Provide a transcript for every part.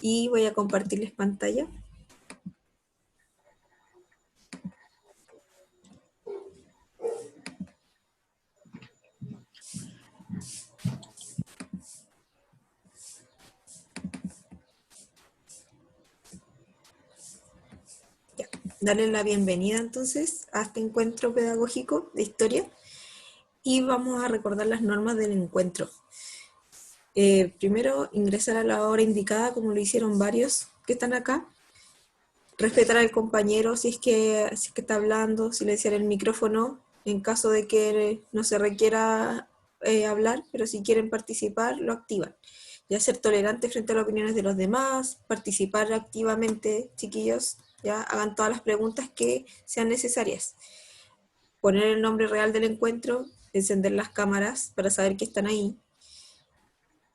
y voy a compartirles pantalla. Ya, darle la bienvenida entonces a este encuentro pedagógico de historia y vamos a recordar las normas del encuentro. Primero, ingresar a la hora indicada, como lo hicieron varios que están acá. Respetar al compañero si es que está hablando, silenciar el micrófono en caso de que no se requiera hablar, pero si quieren participar, lo activan. Ya ser tolerante frente a las opiniones de los demás, participar activamente, chiquillos, ya hagan todas las preguntas que sean necesarias. Poner el nombre real del encuentro, encender las cámaras para saber que están ahí,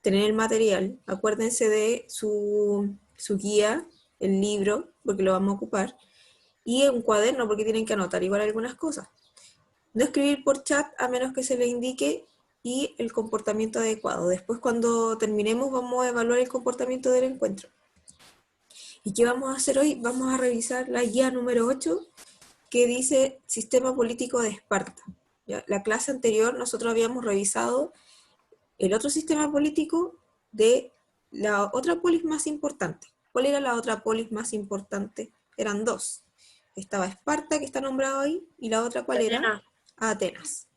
tener el material, acuérdense de su guía, el libro, porque lo vamos a ocupar, y un cuaderno porque tienen que anotar igual algunas cosas. No escribir por chat a menos que se les indique y el comportamiento adecuado. Después cuando terminemos vamos a evaluar el comportamiento del encuentro. ¿Y qué vamos a hacer hoy? Vamos a revisar la guía número 8 que dice Sistema Político de Esparta. ¿Ya? La clase anterior nosotros habíamos revisado el otro sistema político de la otra polis más importante. ¿Cuál era la otra polis más importante? Eran dos. Estaba Esparta, que está nombrado ahí, y la otra, ¿cuál era? Atenas.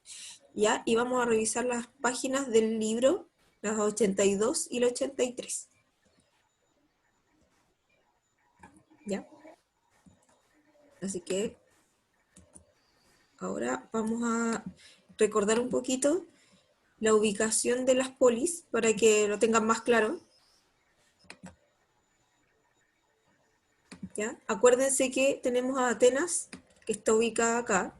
¿Ya? Y vamos a revisar las páginas del libro, las 82 y la 83. ¿Ya? Así que ahora vamos a recordar un poquito la ubicación de las polis para que lo tengan más claro. ¿Ya? Acuérdense que tenemos a Atenas, que está ubicada acá,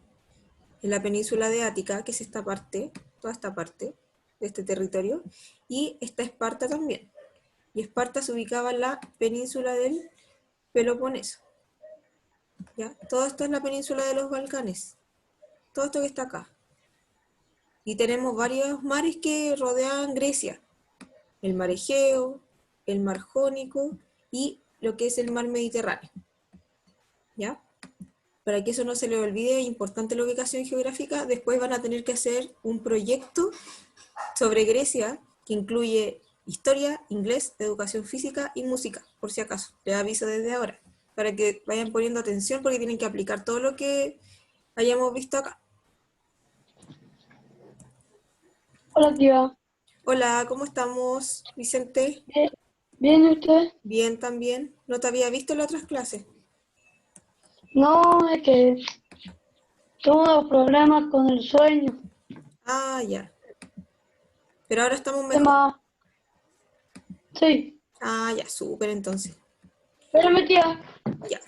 en la península de Ática, que es esta parte, toda esta parte de este territorio, y está Esparta también. Y Esparta se ubicaba en la península del Peloponeso. ¿Ya? Todo esto es la península de los Balcanes, todo esto que está acá. Y tenemos varios mares que rodean Grecia, el mar Egeo, el mar Jónico y lo que es el mar Mediterráneo. ¿Ya? Para que eso no se les olvide, es importante la ubicación geográfica. Después van a tener que hacer un proyecto sobre Grecia que incluye historia, inglés, educación física y música, por si acaso. Les aviso desde ahora, para que vayan poniendo atención porque tienen que aplicar todo lo que hayamos visto acá. Hola, tía. Hola, ¿cómo estamos, Vicente? Bien, ¿bien usted? Bien también. ¿No te había visto en las otras clases? No, es que tuve unos problemas con el sueño. Ah, ya. Pero ahora estamos ¿Qué mejor. más? Sí. Ah, ya, súper entonces. Espérame, tía. Ya.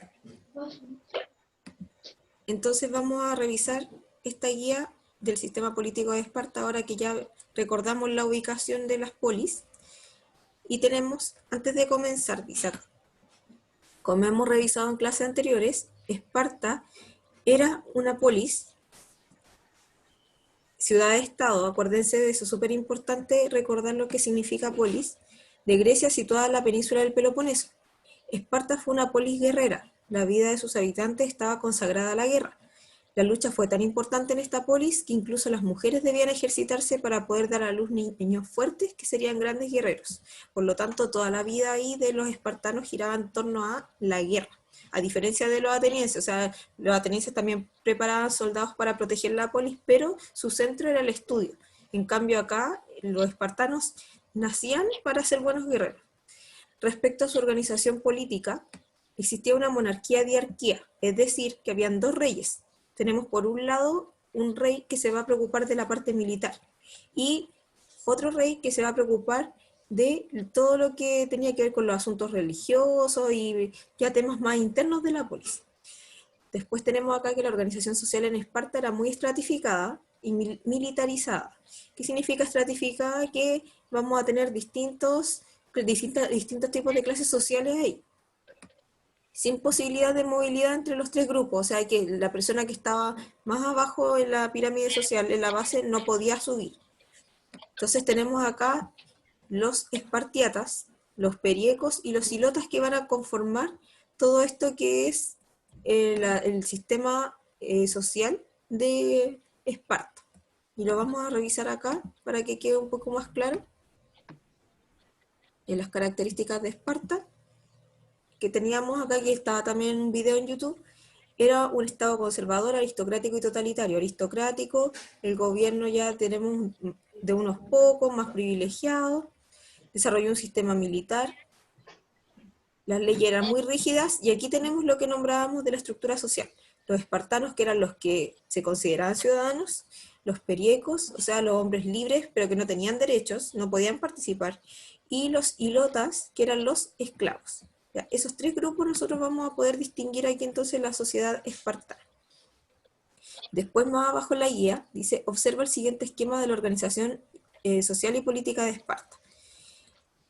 Entonces vamos a revisar esta guía del sistema político de Esparta, ahora que ya recordamos la ubicación de las polis. Y tenemos, antes de comenzar, dice acá, como hemos revisado en clases anteriores, Esparta era una polis, ciudad-estado, acuérdense de eso, súper importante recordar lo que significa polis, de Grecia situada en la península del Peloponeso. Esparta fue una polis guerrera, la vida de sus habitantes estaba consagrada a la guerra. La lucha fue tan importante en esta polis que incluso las mujeres debían ejercitarse para poder dar a luz niños fuertes que serían grandes guerreros. Por lo tanto, toda la vida ahí de los espartanos giraba en torno a la guerra. A diferencia de los atenienses, o sea, los atenienses también preparaban soldados para proteger la polis, pero su centro era el estudio. En cambio acá, los espartanos nacían para ser buenos guerreros. Respecto a su organización política, existía una monarquía-diarquía, es decir, que habían dos reyes. Tenemos por un lado un rey que se va a preocupar de la parte militar y otro rey que se va a preocupar de todo lo que tenía que ver con los asuntos religiosos y ya temas más internos de la polis. Después tenemos acá que la organización social en Esparta era muy estratificada y militarizada. ¿Qué significa estratificada? Que vamos a tener distintos tipos de clases sociales ahí, sin posibilidad de movilidad entre los tres grupos, o sea que la persona que estaba más abajo en la pirámide social, en la base, no podía subir. Entonces tenemos acá los espartiatas, los periecos y los ilotas que van a conformar todo esto que es el sistema social de Esparta. Y lo vamos a revisar acá para que quede un poco más claro en las características de Esparta que teníamos acá, que estaba también en un video en YouTube. Era un estado conservador, aristocrático y totalitario. Aristocrático, el gobierno ya tenemos de unos pocos, más privilegiados, desarrolló un sistema militar, las leyes eran muy rígidas, y aquí tenemos lo que nombrábamos de la estructura social. Los espartanos, que eran los que se consideraban ciudadanos, los periecos, o sea, los hombres libres, pero que no tenían derechos, no podían participar, y los ilotas, que eran los esclavos. Ya, esos tres grupos nosotros vamos a poder distinguir aquí entonces la sociedad espartana. Después, más abajo en la guía, dice, observa el siguiente esquema de la organización social y política de Esparta.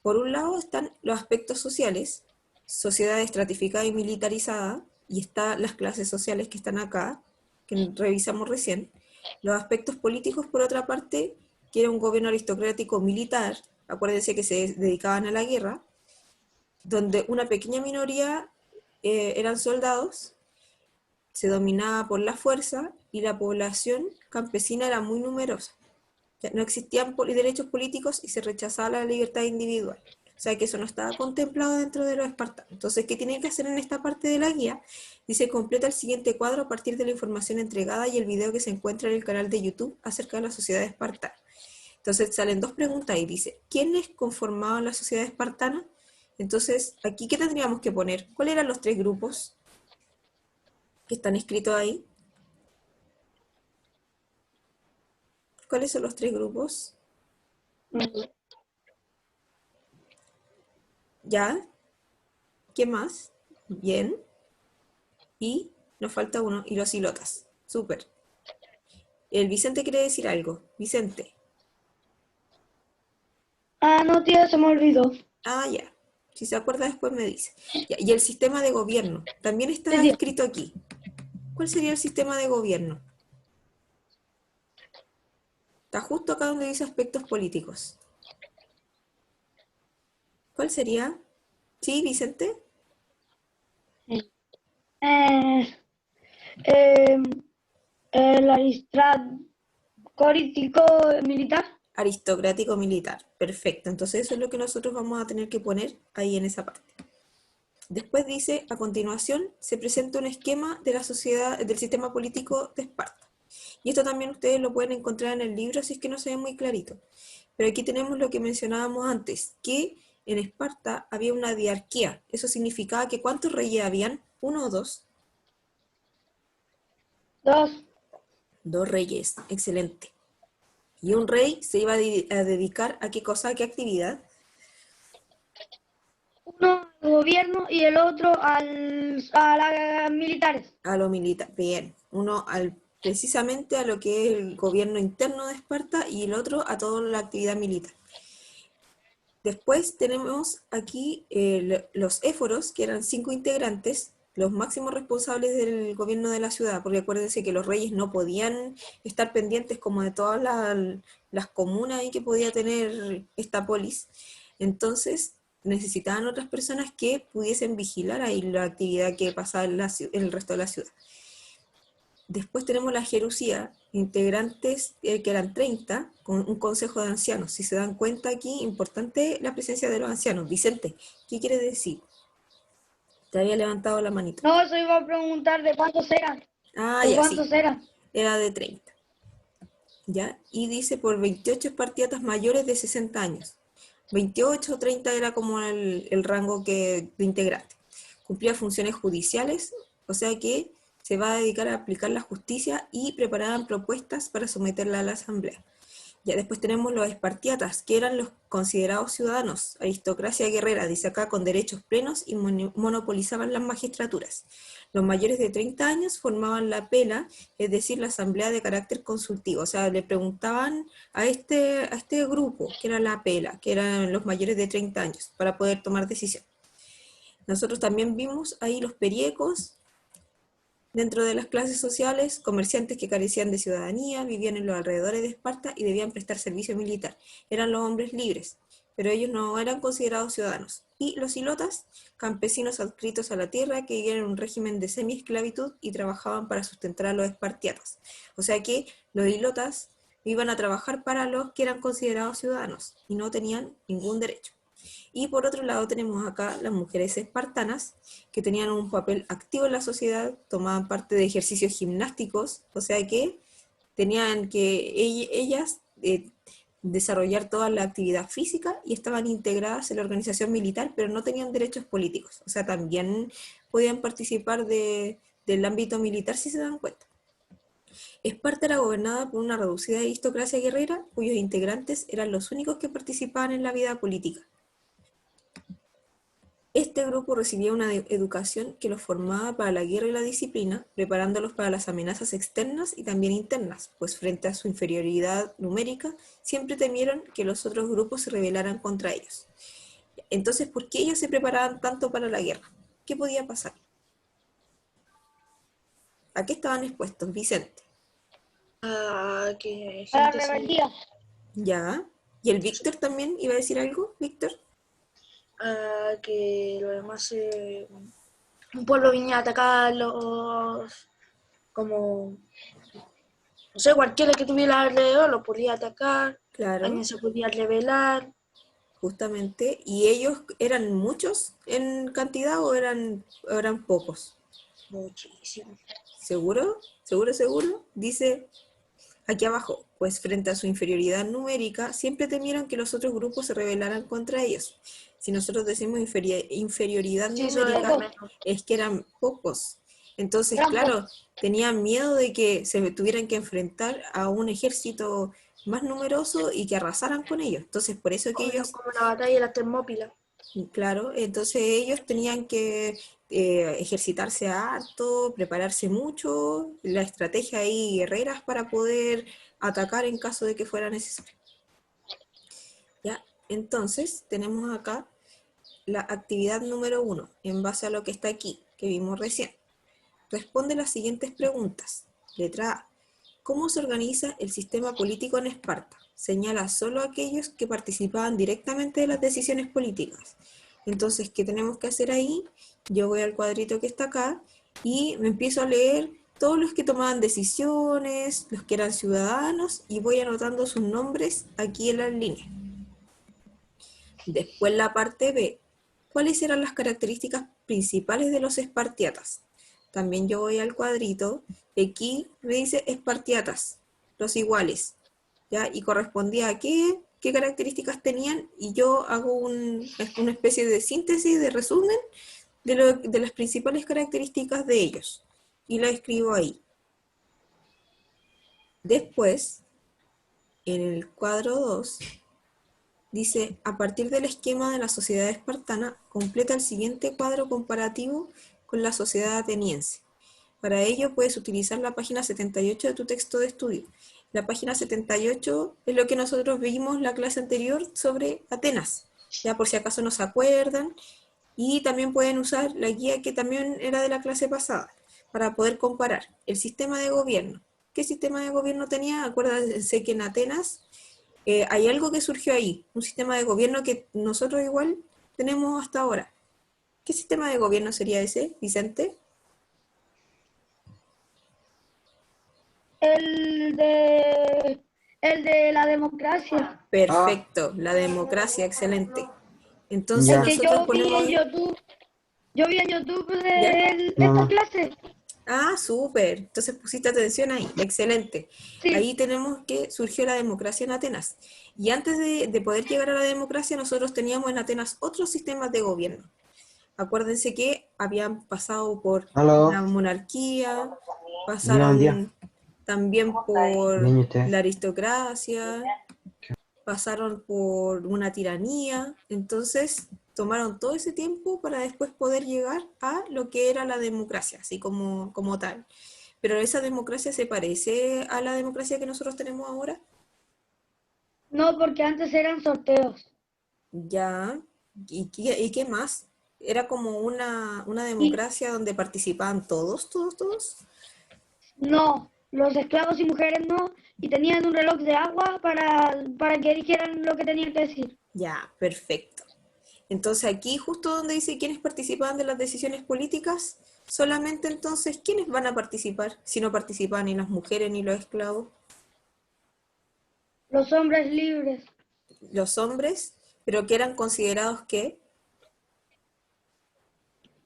Por un lado están los aspectos sociales, sociedad estratificada y militarizada, y están las clases sociales que están acá, que revisamos recién. Los aspectos políticos, por otra parte, que era un gobierno aristocrático militar, acuérdense que se dedicaban a la guerra, donde una pequeña minoría eran soldados, se dominaba por la fuerza, y la población campesina era muy numerosa. No existían derechos políticos y se rechazaba la libertad individual. O sea que eso no estaba contemplado dentro de los espartanos. Entonces, ¿qué tienen que hacer en esta parte de la guía? Dice, completa el siguiente cuadro a partir de la información entregada y el video que se encuentra en el canal de YouTube acerca de la sociedad espartana. Entonces salen dos preguntas y dice, ¿quiénes conformaban la sociedad espartana? Entonces, aquí, ¿qué tendríamos que poner? ¿Cuáles eran los tres grupos que están escritos ahí? ¿Cuáles son los tres grupos? ¿Ya? ¿Qué más? Bien. Y nos falta uno, y los ilotas. Súper. El Vicente quiere decir algo. Vicente. Ah, no, tía, se me olvidó. Ah, ya. Si se acuerda después me dice. Ya, y el sistema de gobierno. También Sí, está tía. escrito aquí. ¿Cuál sería el sistema de gobierno? Está justo acá donde dice aspectos políticos. ¿Cuál sería? ¿Sí, Vicente? Eh, eh, el aristocrático militar. Aristocrático militar. Perfecto. Entonces eso es lo que nosotros vamos a tener que poner ahí en esa parte. Después dice, a continuación, se presenta un esquema de la sociedad, del sistema político de Esparta. Y esto también ustedes lo pueden encontrar en el libro, si es que no se ve muy clarito. Pero aquí tenemos lo que mencionábamos antes, que en Esparta había una diarquía. Eso significaba que ¿cuántos reyes habían? ¿Uno o dos? Dos. Dos reyes, excelente. Y un rey se iba a dedicar a qué cosa, a qué actividad. Uno al gobierno y el otro a las militares. A lo militar, bien. Uno precisamente a lo que es el gobierno interno de Esparta, y el otro a toda la actividad militar. Después tenemos aquí los éforos, que eran 5 integrantes, los máximos responsables del gobierno de la ciudad, porque acuérdense que los reyes no podían estar pendientes como de todas las comunas ahí que podía tener esta polis. Entonces necesitaban otras personas que pudiesen vigilar ahí la actividad que pasaba en el resto de la ciudad. Después tenemos la Jerusía, integrantes que eran 30, con un consejo de ancianos. Si se dan cuenta aquí, importante la presencia de los ancianos. Vicente, ¿qué quiere decir? Te había levantado la manito. No, eso iba a preguntar de cuántos eran. Ah, ¿De ya, sí, cuántos eran? era de 30. ¿Ya? Y dice por 28 espartiatas mayores de 60 años. 28 o 30 era como el rango de integrante. Cumplía funciones judiciales, o sea que se va a dedicar a aplicar la justicia, y preparaban propuestas para someterla a la asamblea. Ya después tenemos los espartiatas, que eran los considerados ciudadanos, aristocracia guerrera, dice acá, con derechos plenos, y monopolizaban las magistraturas. Los mayores de 30 años formaban la pela, es decir, la asamblea de carácter consultivo. O sea, le preguntaban a este grupo, que era la pela, que eran los mayores de 30 años, para poder tomar decisión. Nosotros también vimos ahí los periecos, dentro de las clases sociales, comerciantes que carecían de ciudadanía, vivían en los alrededores de Esparta y debían prestar servicio militar. Eran los hombres libres. pero ellos no eran considerados ciudadanos. Y los ilotas, campesinos adscritos a la tierra que vivían en un régimen de semi-esclavitud y trabajaban para sustentar a los espartiatas. O sea que los ilotas iban a trabajar para los que eran considerados ciudadanos y no tenían ningún derecho. Y por otro lado tenemos acá las mujeres espartanas, que tenían un papel activo en la sociedad, tomaban parte de ejercicios gimnásticos, o sea que tenían que ellas desarrollar toda la actividad física y estaban integradas en la organización militar, pero no tenían derechos políticos. O sea, también podían participar del ámbito militar si se dan cuenta. Esparta era gobernada por una reducida aristocracia guerrera, cuyos integrantes eran los únicos que participaban en la vida política. Este grupo recibía una educación que los formaba para la guerra y la disciplina, preparándolos para las amenazas externas y también internas, pues frente a su inferioridad numérica, siempre temieron que los otros grupos se rebelaran contra ellos. Entonces, ¿por qué ellos se preparaban tanto para la guerra? ¿Qué podía pasar? ¿A qué estaban expuestos, Vicente? Que Para gente se... rebeldía. ¿Ya? ¿Y el Víctor también iba a decir algo? ¿Víctor? que lo demás un pueblo viniera a atacarlos, como, no sé, cualquiera que tuviera alrededor lo podía atacar, Claro, alguien se podía rebelar, justamente. ¿Y ellos eran muchos en cantidad o eran pocos? muchísimo. ¿Seguro? ¿Seguro, seguro? Dice aquí abajo, pues frente a su inferioridad numérica, siempre temieron que los otros grupos se rebelaran contra ellos. Si nosotros decimos inferioridad Sí, eso es numérica, menos. es que eran pocos. Entonces, Eran claro, tenían miedo de que se tuvieran que enfrentar a un ejército más numeroso y que arrasaran con ellos. Entonces, por eso que ellos Como la batalla de las Termópilas. claro, entonces ellos tenían que ejercitarse harto, prepararse mucho, la estrategia ahí guerreras para poder atacar en caso de que fuera necesario. ¿Ya? Entonces tenemos acá la actividad número 1, en base a lo que está aquí, que vimos recién. Responde las siguientes preguntas. Letra A. ¿Cómo se organiza el sistema político en Esparta? Señala solo a aquellos que participaban directamente de las decisiones políticas. Entonces, ¿qué tenemos que hacer ahí? Yo voy al cuadrito que está acá y me empiezo a leer todos los que tomaban decisiones, los que eran ciudadanos, y voy anotando sus nombres aquí en las líneas. Después la parte B. ¿Cuáles eran las características principales de los espartiatas? También yo voy al cuadrito, aquí me dice espartiatas, los iguales, ¿ya? Y correspondía a qué características tenían, y yo hago una especie de síntesis, de resumen, de las principales características de ellos, y la escribo ahí. Después, en el cuadro 2, dice, a partir del esquema de la sociedad espartana, completa el siguiente cuadro comparativo con la sociedad ateniense. Para ello puedes utilizar la página 78 de tu texto de estudio. La página 78 es lo que nosotros vimos la clase anterior sobre Atenas, ya por si acaso no se acuerdan, y también pueden usar la guía que también era de la clase pasada, para poder comparar el sistema de gobierno. ¿Qué sistema de gobierno tenía? Acuérdense que en Atenas hay algo que surgió ahí, un sistema de gobierno que nosotros igual tenemos hasta ahora. ¿Qué sistema de gobierno sería ese, Vicente? el de, el de la democracia. Perfecto, la democracia, excelente. Entonces El Ya, que nosotros yo vi ponemos, en YouTube. Yo vi en YouTube ¿ya? esta no, clase. Ah, súper. Entonces pusiste atención ahí, excelente. Sí. Ahí tenemos que surgió la democracia en Atenas. Y antes de poder llegar a la democracia, nosotros teníamos en Atenas otros sistemas de gobierno. Acuérdense que habían pasado por aló, una monarquía, ya, buen día, pasaron también por bien, ¿y usted? la aristocracia, pasaron por una tiranía, entonces tomaron todo ese tiempo para después poder llegar a lo que era la democracia, así como tal. Pero esa democracia se parece a la democracia que nosotros tenemos ahora. No, porque antes eran sorteos. Ya, ¿y qué más? Era como una Y democracia donde participaban todos, todos, todos. no, los esclavos y mujeres no, y tenían un reloj de agua para que dijeran lo que tenían que decir. Ya, perfecto. Entonces aquí, justo donde dice quiénes participaban de las decisiones políticas, solamente entonces, ¿quiénes van a participar si no participaban ni las mujeres ni los esclavos? Los hombres libres, Los hombres, pero que eran considerados ¿qué?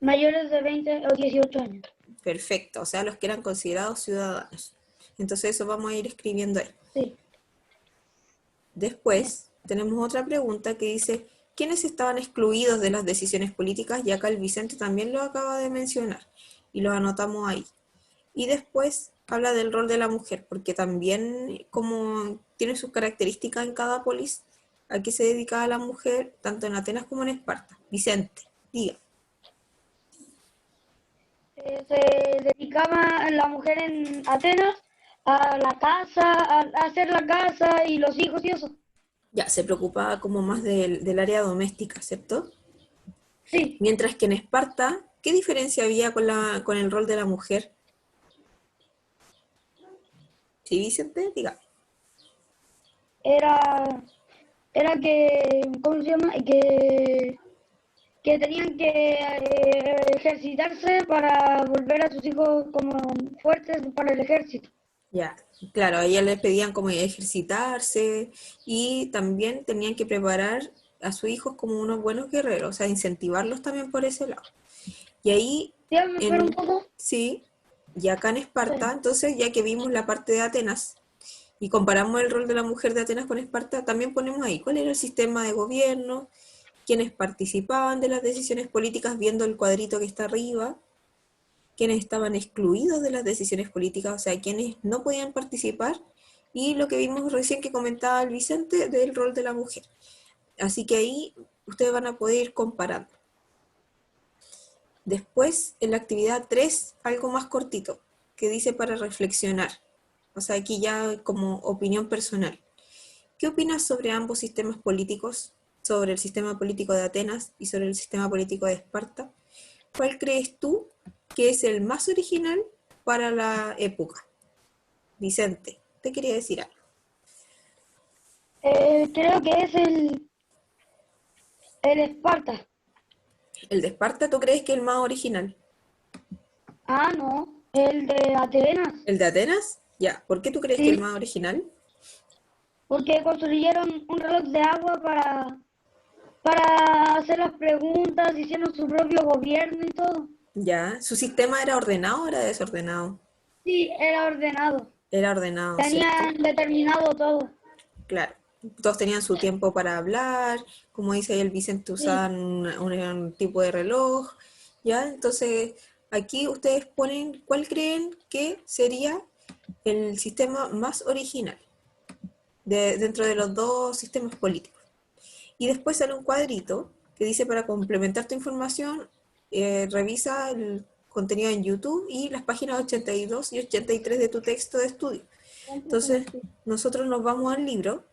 mayores de 20 o 18 años. Perfecto, o sea, los que eran considerados ciudadanos. Entonces eso vamos a ir escribiendo ahí. Sí. Después tenemos otra pregunta que dice, ¿quiénes estaban excluidos de las decisiones políticas? Y acá el Vicente también lo acaba de mencionar y lo anotamos ahí. Y después habla del rol de la mujer, porque también como tiene sus características en cada polis, a qué se dedicaba la mujer, tanto en Atenas como en Esparta. Vicente, diga. Se dedicaba la mujer en Atenas a la casa, a hacer la casa y los hijos y eso. Ya, se preocupaba como más del área doméstica, ¿cierto? Sí, Mientras que en Esparta, ¿qué diferencia había con el rol de la mujer? ¿Sí, Vicente? Diga. era, era que, ¿cómo se llama? Que tenían que ejercitarse para volver a sus hijos como fuertes para el ejército. Ya, claro, a ella les pedían como ejercitarse y también tenían que preparar a sus hijos como unos buenos guerreros, o sea, incentivarlos también por ese lado. Y ahí, Dígame, espera un poco. sí, y acá en Esparta, Sí. entonces ya que vimos la parte de Atenas y comparamos el rol de la mujer de Atenas con Esparta, también ponemos ahí cuál era el sistema de gobierno, quiénes participaban de las decisiones políticas viendo el cuadrito que está arriba, quienes estaban excluidos de las decisiones políticas, o sea, quienes no podían participar, y lo que vimos recién que comentaba el Vicente del rol de la mujer. Así que ahí ustedes van a poder ir comparando. Después, en la actividad 3, algo más cortito, que dice para reflexionar. O sea, aquí ya como opinión personal. ¿Qué opinas sobre ambos sistemas políticos? Sobre el sistema político de Atenas y sobre el sistema político de Esparta. ¿Cuál crees tú que es el más original para la época? Vicente, te quería decir algo. Creo que es el Esparta. ¿El de Esparta tú crees que es el más original? Ah, no, el de Atenas. ¿El de Atenas? Ya, ¿por qué tú crees que es el Sí, más original? porque construyeron un reloj de agua para hacer las preguntas, hicieron su propio gobierno y todo. Ya, ¿su sistema era ordenado o era desordenado? Sí, era ordenado. Era ordenado, ¿cierto? Tenían determinado todo. Claro. Todos tenían su tiempo para hablar, como dice ahí el Vicente, Sí. usaban un tipo de reloj, ¿ya? Entonces, aquí ustedes ponen cuál creen que sería el sistema más original dentro de los dos sistemas políticos. Y después sale un cuadrito que dice para complementar tu información, revisa el contenido en YouTube y las páginas 82 y 83 de tu texto de estudio. Entonces, nosotros nos vamos al libro,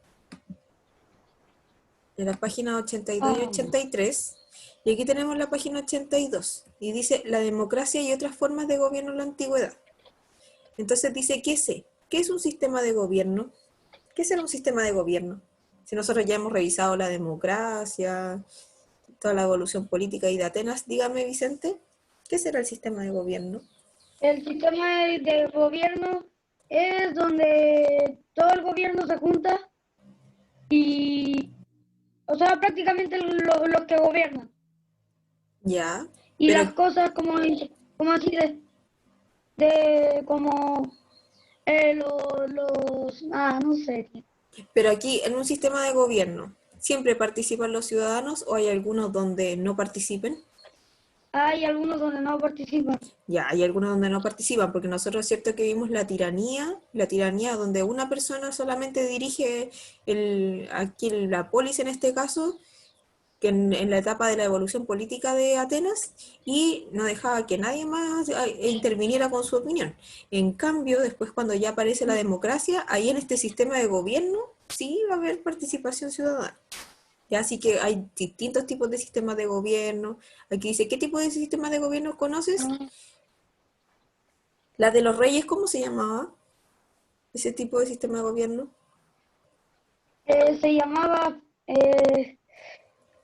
en las páginas 82 y Ah, 83, y aquí tenemos la página 82, y dice la democracia y otras formas de gobierno en la antigüedad. Entonces dice, ¿qué sé? ¿Qué es un sistema de gobierno? ¿Qué será un sistema de gobierno? Si nosotros ya hemos revisado la democracia, toda la evolución política y de Atenas, dígame Vicente, ¿qué será el sistema de gobierno? el sistema de gobierno es donde todo el gobierno se junta y, o sea, prácticamente los que gobiernan. Ya, Y pero, las cosas como así como no sé. pero aquí en un sistema de gobierno, ¿siempre participan los ciudadanos o hay algunos donde no participen? Hay algunos donde no participan. Ya, hay algunos donde no participan, porque nosotros es cierto que vimos la tiranía donde una persona solamente dirige aquí la polis en este caso, que en la etapa de la evolución política de Atenas, y no dejaba que nadie más interviniera con su opinión. En cambio, después cuando ya aparece la democracia, ahí en este sistema de gobierno sí va a haber participación ciudadana. Ya, así que hay distintos tipos de sistemas de gobierno. Aquí dice, ¿qué tipo de sistema de gobierno conoces? Ah, La de los reyes, ¿cómo se llamaba? ese tipo de sistema de gobierno? Se llamaba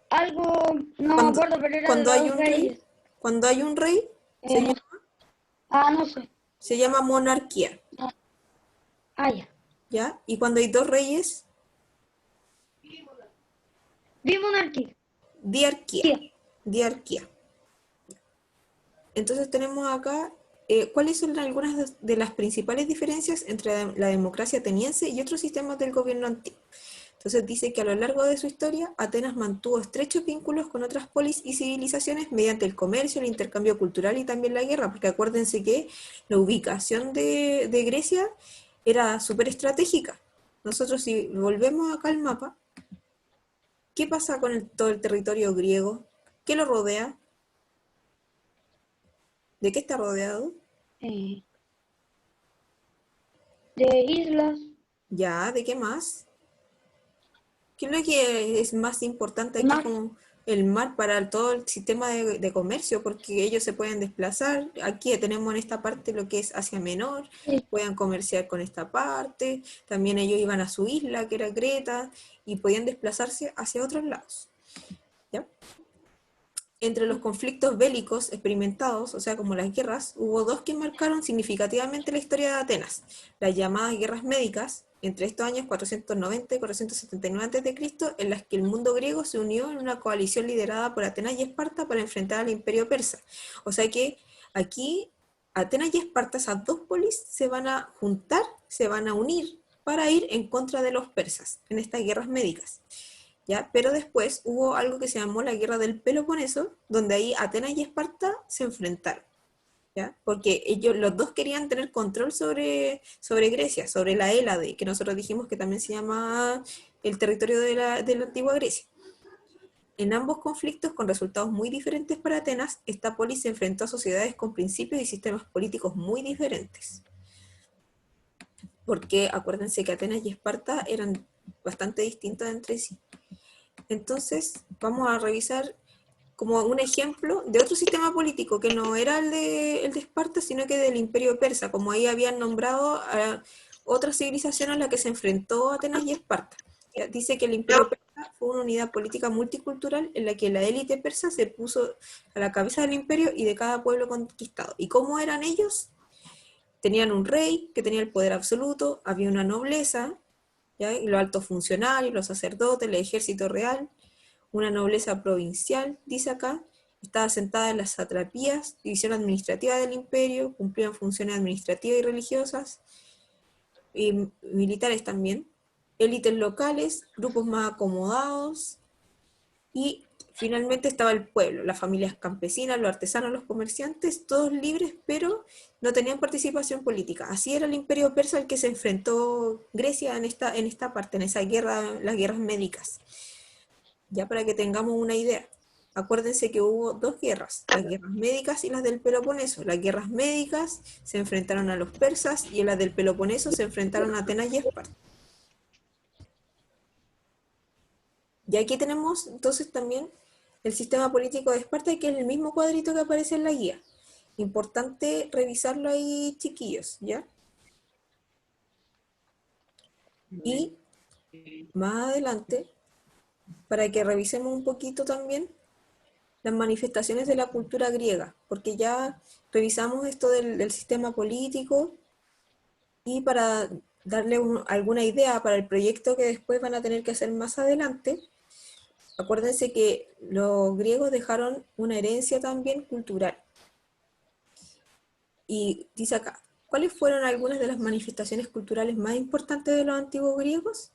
algo, no me Cuando, acuerdo, pero era de cuando hay los un rey, reyes. cuando hay un rey, se No, llama, no sé. se llama monarquía, Ya. ¿ya? Y cuando hay dos reyes, Bimonarquía. diarquía, Sí. diarquía. Entonces tenemos acá, ¿cuáles son algunas de las principales diferencias entre la democracia ateniense y otros sistemas del gobierno antiguo? Entonces dice que a lo largo de su historia, Atenas mantuvo estrechos vínculos con otras polis y civilizaciones mediante el comercio, el intercambio cultural y también la guerra, porque acuérdense que la ubicación de Grecia era súper estratégica. Nosotros si volvemos acá al mapa, ¿qué pasa con todo el territorio griego? ¿Qué lo rodea? ¿De qué está rodeado? eh, de islas. Ya, ¿de qué más? ¿Qué es lo que es más importante aquí Mar. como el mar para todo el sistema de comercio? Porque ellos se pueden desplazar. Aquí tenemos en esta parte lo que es Asia Menor, Sí. pueden comerciar con esta parte. También ellos iban a su isla, que era Creta, y podían desplazarse hacia otros lados. ¿Ya? Entre los conflictos bélicos experimentados, o sea, como las guerras, hubo dos que marcaron significativamente la historia de Atenas: las llamadas guerras médicas, entre estos años 490 y 479 a.C., en las que el mundo griego se unió en una coalición liderada por Atenas y Esparta para enfrentar al imperio persa. O sea que aquí Atenas y Esparta, esas dos polis, se van a juntar, se van a unir para ir en contra de los persas en estas guerras médicas. ¿Ya? Pero después hubo algo que se llamó la Guerra del Peloponeso, donde ahí Atenas y Esparta se enfrentaron, ¿ya? Porque ellos, los dos querían tener control sobre Grecia, sobre la Hélade, que nosotros dijimos que también se llama el territorio de la antigua Grecia. En ambos conflictos, con resultados muy diferentes para Atenas, esta polis se enfrentó a sociedades con principios y sistemas políticos muy diferentes. Porque acuérdense que Atenas y Esparta eran bastante distintos entre sí. Entonces, vamos a revisar como un ejemplo de otro sistema político que no era el de Esparta, sino que del Imperio Persa, como ahí habían nombrado a otra civilización a la que se enfrentó Atenas y Esparta. Dice que el Imperio Persa fue una unidad política multicultural en la que la élite persa se puso a la cabeza del imperio y de cada pueblo conquistado. ¿Y cómo eran ellos? Tenían un rey que tenía el poder absoluto, había una nobleza, ¿ya? Y los altos funcionarios, los sacerdotes, el ejército real, una nobleza provincial, dice acá, estaba asentada en las satrapías, división administrativa del imperio, cumplían funciones administrativas y religiosas, y militares también, élites locales, grupos más acomodados, y finalmente estaba el pueblo, las familias campesinas, los artesanos, los comerciantes, todos libres, pero no tenían participación política. Así era el imperio persa al que se enfrentó Grecia en esta parte, en esa guerra, las guerras médicas. Ya para que tengamos una idea. Acuérdense que hubo dos guerras, las guerras médicas y las del Peloponeso. Las guerras médicas se enfrentaron a los persas y en las del Peloponeso se enfrentaron a Atenas y Esparta. Y aquí tenemos entonces también el sistema político de Esparta, que es el mismo cuadrito que aparece en la guía. Importante revisarlo ahí, chiquillos, ¿ya? Y más adelante, para que revisemos un poquito también las manifestaciones de la cultura griega, porque ya revisamos esto del sistema político y para darle alguna idea para el proyecto que después van a tener que hacer más adelante, acuérdense que los griegos dejaron una herencia también cultural. Y dice acá, ¿cuáles fueron algunas de las manifestaciones culturales más importantes de los antiguos griegos?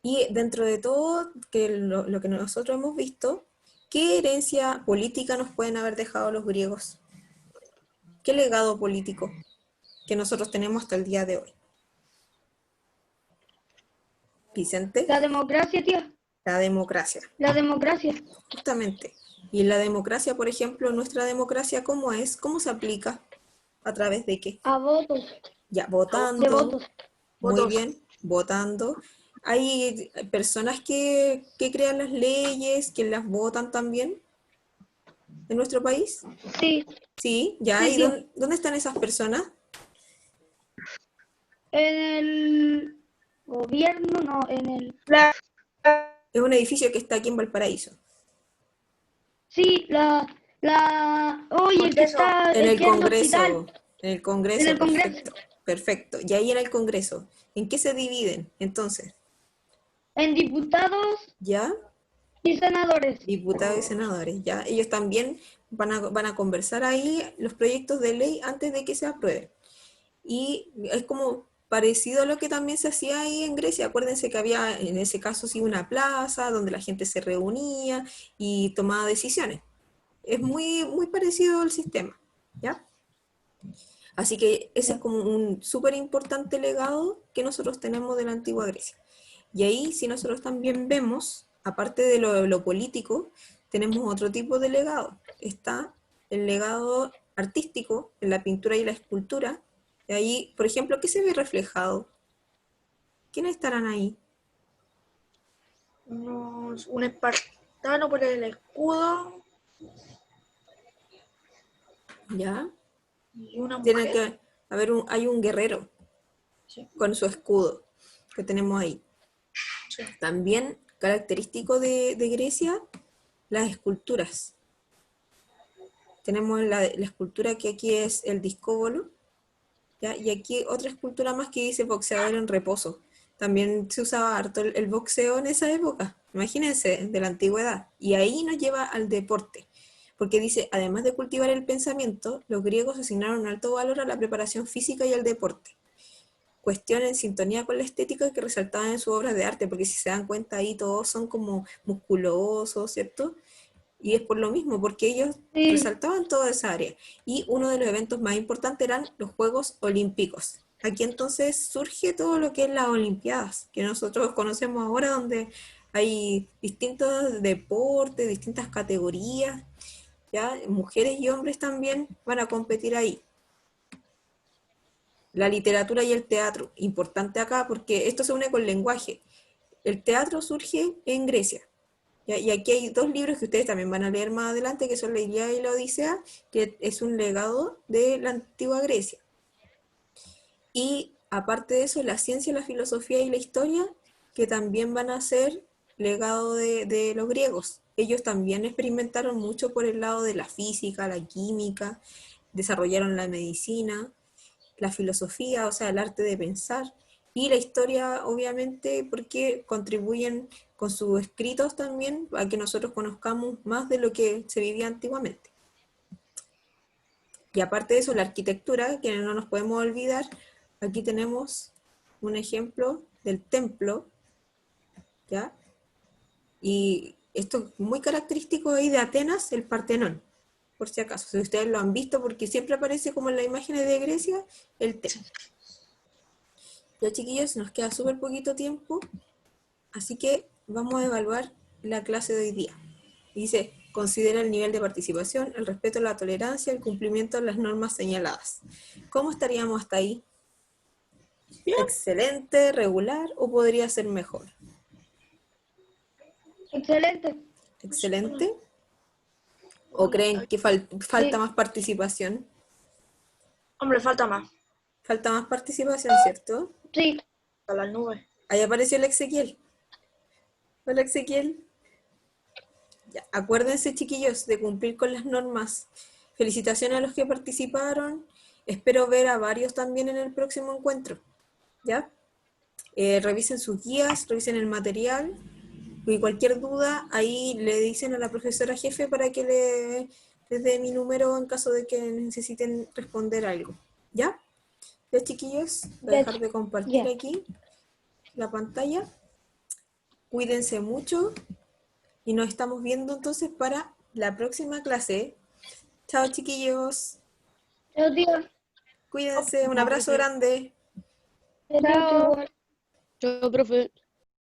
Y dentro de todo que lo que nosotros hemos visto, ¿qué herencia política nos pueden haber dejado los griegos? ¿Qué legado político que nosotros tenemos hasta el día de hoy? Vicente, La democracia, tía. la democracia, La democracia. justamente. Y la democracia, por ejemplo, nuestra democracia, ¿cómo es? ¿Cómo se aplica? ¿A través de qué? A votos. Ya, De votando, votos. muy Votos. bien, votando. Hay personas que crean las leyes, que las votan también en nuestro país. Sí. Sí, ya, Sí, ¿y tía. dónde están esas personas? en el gobierno, no, en el... Es un edificio que está aquí en Valparaíso. Sí, oye, el que Congreso. está, En el el que es el hospital, Congreso. En el en Congreso, el Congreso, perfecto. Perfecto. Y ahí en el Congreso, ¿en qué se dividen entonces? en diputados ¿Ya? y senadores. Diputados y senadores, ¿ya? Ellos también van a conversar ahí los proyectos de ley antes de que se aprueben. Y es como parecido a lo que también se hacía ahí en Grecia. Acuérdense que había en ese caso sí una plaza donde la gente se reunía y tomaba decisiones. Es muy parecido al sistema, ¿ya? Así que ese es Ya. como un súper importante legado que nosotros tenemos de la antigua Grecia. Y ahí, si nosotros también vemos, aparte de lo político, tenemos otro tipo de legado. Está el legado artístico en la pintura y la escultura. Y ahí, por ejemplo, ¿qué se ve reflejado? ¿Quiénes estarán ahí? Un espartano por el escudo ¿Ya? y una Tiene mujer. que haber hay un guerrero Sí, con su escudo que tenemos ahí. sí. También característico de Grecia, las esculturas. Tenemos la escultura que aquí es el discóbolo, ¿ya? Y aquí otra escultura más que dice boxeador en reposo. También se usaba harto el boxeo en esa época, imagínense, de la antigüedad. Y ahí nos lleva al deporte, porque dice, además de cultivar el pensamiento, los griegos asignaron alto valor a la preparación física y al deporte. Cuestión en sintonía con la estética que resaltaban en sus obras de arte, porque si se dan cuenta ahí todos son como musculosos, ¿cierto? Y es por lo mismo, porque ellos Sí, resaltaban toda esa área. Y uno de los eventos más importantes eran los Juegos Olímpicos. Aquí entonces surge todo lo que es las Olimpiadas, que nosotros conocemos ahora, donde hay distintos deportes, distintas categorías, ¿ya? Mujeres y hombres también van a competir ahí. La literatura y el teatro, importante acá porque esto se une con el lenguaje. El teatro surge en Grecia. ¿Ya? Y aquí hay dos libros que ustedes también van a leer más adelante, que son la Ilíada y la Odisea, que es un legado de la antigua Grecia. Y aparte de eso, la ciencia, la filosofía y la historia, que también van a ser legado de los griegos. Ellos también experimentaron mucho por el lado de la física, la química, desarrollaron la medicina, la filosofía, o sea, el arte de pensar, y la historia, obviamente, porque contribuyen con sus escritos también a que nosotros conozcamos más de lo que se vivía antiguamente. Y aparte de eso, la arquitectura, que no nos podemos olvidar, aquí tenemos un ejemplo del templo, ¿ya? Y esto es muy característico ahí de Atenas, el Partenón, por si acaso, si ustedes lo han visto, porque siempre aparece como en las imágenes de Grecia, el templo. Ya chiquillos, nos queda súper poquito tiempo, así que vamos a evaluar la clase de hoy día. Dice, considera el nivel de participación, el respeto, la tolerancia, el cumplimiento de las normas señaladas. ¿Cómo estaríamos hasta ahí? Bien. ¿Excelente, regular o podría ser mejor? excelente. ¿Excelente? ¿O creen que falta Sí, más participación? Hombre, falta más. Falta más participación, ¿cierto? sí, A las nubes. Ahí apareció el Ezequiel. Hola Ezequiel. Ya, acuérdense, chiquillos, de cumplir con las normas. Felicitaciones a los que participaron. Espero ver a varios también en el próximo encuentro. ¿Ya? Revisen sus guías, revisen el material. Y cualquier duda, ahí le dicen a la profesora jefe para que les dé mi número en caso de que necesiten responder algo. ¿Ya? Ya, chiquillos, voy a ya, dejar de compartir ya. aquí la pantalla. Cuídense mucho y nos estamos viendo entonces para la próxima clase. Chao, chiquillos. Chao, tío. Cuídense. Un No, abrazo profe. grande. Chao, Chao. igual. Chao, profe.